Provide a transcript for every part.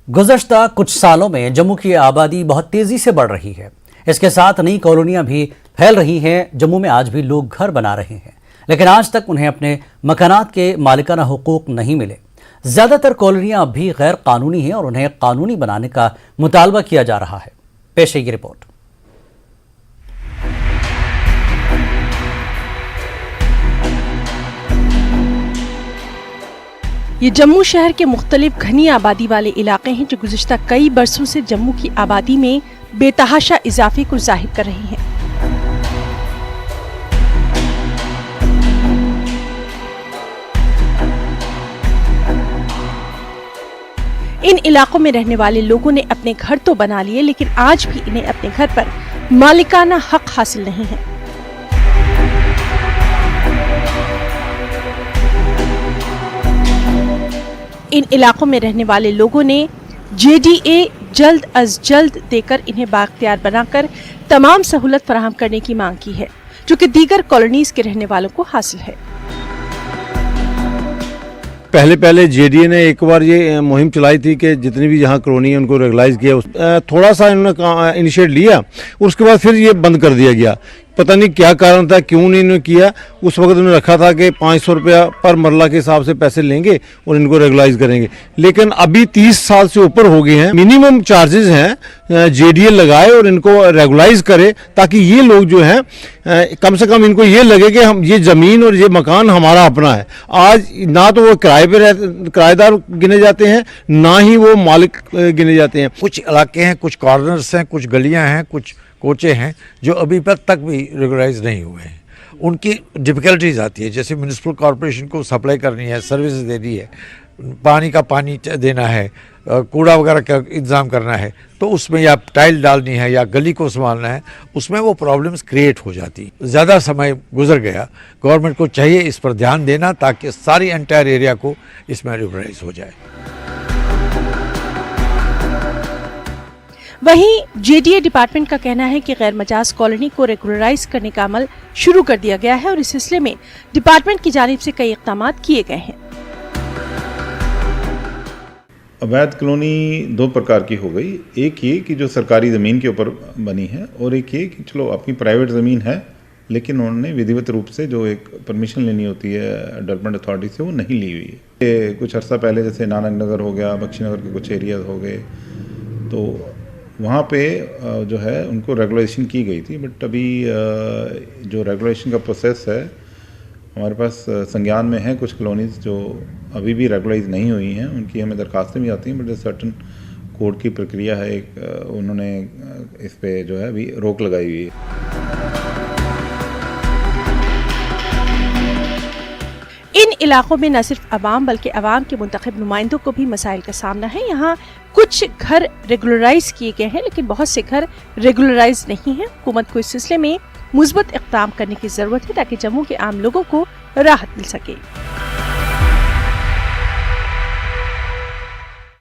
गुज़श्ता कुछ सालों में जम्मू की आबादी बहुत तेज़ी से बढ़ रही है। इसके साथ नई कॉलोनियां भी फैल रही हैं। जम्मू में आज भी लोग घर बना रहे हैं, लेकिन आज तक उन्हें अपने मकानात के मालिकाना हुकूक नहीं मिले। ज़्यादातर कॉलोनियां अब भी गैर कानूनी हैं और उन्हें कानूनी बनाने का मुतालबा किया जा रहा है। पेश है ये रिपोर्ट। ये जम्मू शहर के मुख्तलिफ घनी आबादी वाले इलाके हैं जो गुज़श्ता कई बरसों से जम्मू की आबादी में बेतहाशा इजाफे को जाहिर कर रही हैं। इन इलाकों में रहने वाले लोगों ने अपने घर तो बना लिए, लेकिन आज भी इन्हें अपने घर पर मालिकाना हक हासिल नहीं है। इन इलाकों में रहने वाले लोगों ने JDA जल्द अज जल्द देकर इन्हें बाख्तियार बनाकर तमाम सहूलत फराहम करने की मांग की है, जो कि दीगर कॉलोनीज के रहने वालों को हासिल है। पहले JDA ने एक बार ये मुहिम चलाई थी कि जितनी भी यहाँ कॉलोनी है उनको रेगुलाइज किया। थोड़ा सा इन्होंने इनिशिएट लिया, उसके बाद फिर ये बंद कर दिया गया। पता नहीं क्या कारण था, क्यों नहीं इन्होंने किया। उस वक्त उन्होंने रखा था कि 500 रुपया पर मरला के हिसाब से पैसे लेंगे और इनको रेगुलाइज करेंगे, लेकिन अभी 30 साल से ऊपर हो गए हैं। मिनिमम चार्जेस हैं, JDA लगाए और इनको रेगुलाइज करे, ताकि ये लोग जो हैं कम से कम इनको ये लगे कि हम ये ज़मीन और ये मकान हमारा अपना है। आज ना तो वो किराएदार गिने जाते हैं, ना ही वो मालिक गिने जाते हैं। कुछ इलाके हैं, कुछ कॉर्नर्स हैं, कुछ गलियां हैं, कुछ कोचे हैं जो अभी तक भी रेगुलराइज नहीं हुए हैं। उनकी डिफ़िकल्टीज आती है, जैसे म्यूनिसिपल कॉरपोरेशन को सप्लाई करनी है, सर्विस देनी है, पानी का पानी देना है, कूड़ा वगैरह का इंतज़ाम करना है, तो उसमें या टाइल डालनी है या गली को संभालना है, उसमें वो प्रॉब्लम्स क्रिएट हो जाती। ज़्यादा समय गुजर गया, गवर्नमेंट को चाहिए इस पर ध्यान देना ताकि सारी एंटायर एरिया को इसमें रेगुलराइज हो जाए। वहीं JDA डिपार्टमेंट का कहना है कि गैर मजाज कॉलोनी को रेगुलराइज करने का अमल शुरू कर दिया गया है और इस सिलसिले में डिपार्टमेंट की जानिब से कई इक़दाम किए गए हैं। अवैध कॉलोनी दो प्रकार की हो गई, एक ये कि जो सरकारी ज़मीन के ऊपर बनी है, और एक ये कि चलो अपनी प्राइवेट ज़मीन है लेकिन उन्होंने विधिवत रूप से जो एक परमिशन लेनी होती है डेवलपमेंट अथॉरिटी से, वो नहीं ली हुई है। कुछ अर्सा पहले जैसे नानक नगर हो गया, बख्शी नगर के कुछ एरियाज हो गए, तो वहाँ पे जो है उनको रेगुलेशन की गई थी। बट अभी जो रेगुलेशन का प्रोसेस है हमारे पास संज्ञान में है। कुछ कॉलोनीज़ जो अभी भी रेगुलाइज नहीं हुई हैं, उनकी हमें दरखास्तें भी आती हैं, बट सर्टन कोर्ट की प्रक्रिया है, एक उन्होंने इस पे जो है अभी रोक लगाई हुई है। इन इलाकों में न सिर्फ अवाम बल्कि अवाम के मुंतखब नुमाइंदों को भी मसाइल का सामना है। यहाँ कुछ घर रेगुलराइज किए गए हैं, लेकिन बहुत से घर रेगुलराइज नहीं हैं। हुकूमत को इस सिलसिले में मुस्बत इक़दाम करने की ज़रूरत है ताकि जम्मू के आम लोगों को राहत मिल सके।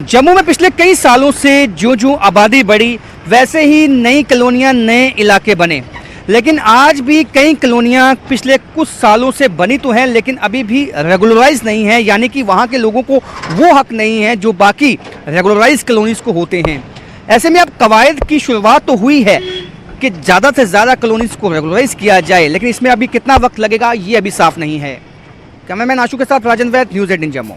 जम्मू में पिछले कई सालों से जो आबादी बढ़ी, वैसे ही नई कॉलोनियां, नए इलाके बने, लेकिन आज भी कई कॉलोनियां पिछले कुछ सालों से बनी तो हैं, लेकिन अभी भी रेगुलराइज नहीं है, यानी कि वहां के लोगों को वो हक नहीं है जो बाकी रेगुलराइज कॉलोनीज को होते हैं। ऐसे में अब कवायद की शुरुआत तो हुई है कि ज़्यादा से ज़्यादा कॉलोनीज को रेगुलराइज किया जाए, लेकिन इसमें अभी कितना वक्त लगेगा ये अभी साफ नहीं है। कैमरामैन आशु के साथ राजन वैद, न्यूज़ 18 जम्मू।